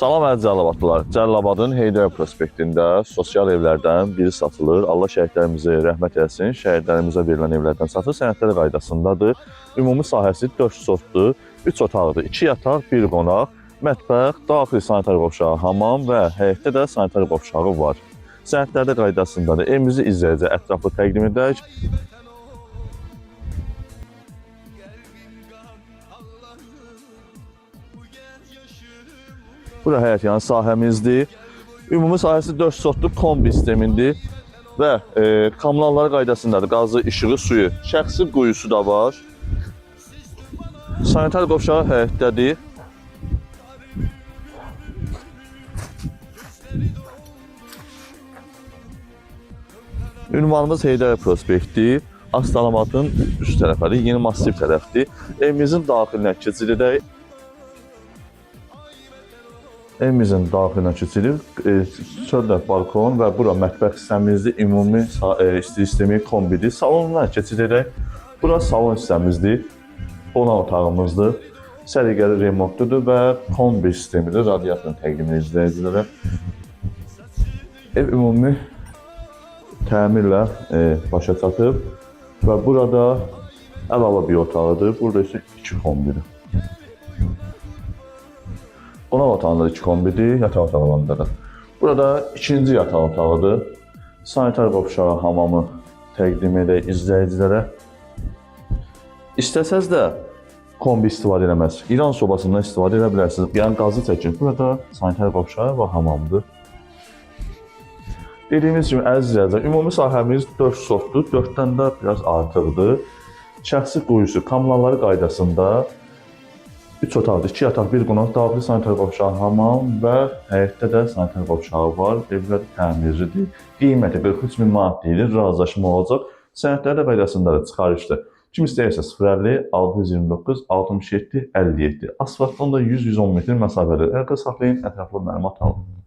Salam əziz Cəlilabadlılar. Cəlilabadın Heydər prospektində sosial evlərdən biri satılır. Allah şəhidlərimizi rəhmət etsin. Şəhidlərimizə verilən evlərdən satır. Sənədlər qaydasındadır. Ümumi sahəsi 4 sotdur. 3 otaqdır. 2 yataq, 1 qonaq, mətbəx, daxili sanitar qovşağı, hamam və həyətdə də sanitar qovşağı var. Sənədlərdə qaydasındadır. Evimizi izləyicə ətraflı təqdim edək. Bura həyət yanı sahəmizdir. Ümumi sahəsi 4 sotlu kombi sistemindir və kommunallar qaydasındadır. Qazı, işığı, suyu. Şəxsi quyusu da var. Sanitar qovşağı həyətdədir. Ünvanımız Heydər prospekti. Astalamatın üst tərəfədir, yeni massiv tərəfdir. Evimizin daxilinə keçirik. Evimizin daxilinə keçirik. Çöldə balkon və bura mətbəx hissəmizdir. Ümumi isti sistemi kombidir. Salonuna keçirik. Bura salon hissəmizdir. Qonaq otağımızdır. Səliqəli remontludur və kombi sistemidir. Radiatorun təqdimini izləyicilərə. Ev ümumi təmirlə başa çatıb və burada əlavə bir otağıdır. Burada isə 2 kombidir. Qonaq otağında 2 kombidir, yataq otağında da. Burada ikinci yataq otağıdır. Sanitar qovşağı, hamamı təqdim edək izləyicilərə. İstəsəz də kombi istifadə eləməz. İran sobasından istifadə edə bilərsiniz. Yəni qazı çəkin. Burada sanitar qovşağı və hamamdır. Dediyimiz kimi əziz izləyicilər, ümumi sahəmiz 4 sotdur, 4-dən də biraz artıqdır. Şəxsi quyusu, kommunalları qaydasında 3 otaqdır, 2 yataq, 1 qonaq, daxili sanitar qovşağı, hamam və həyətdə də sanitar qovşağı var. Evlər təmirlidir. Qiyməti 43 min manat deyilir, razılaşma olacaq. Sənədləri də qaydasındadır, çıxarışdır. Kim istəyirsə 050 629 67 57. Asfaltdan da 100-110 metr məsafədir. Əlqə saxlayın, ətraflı məlumat alın.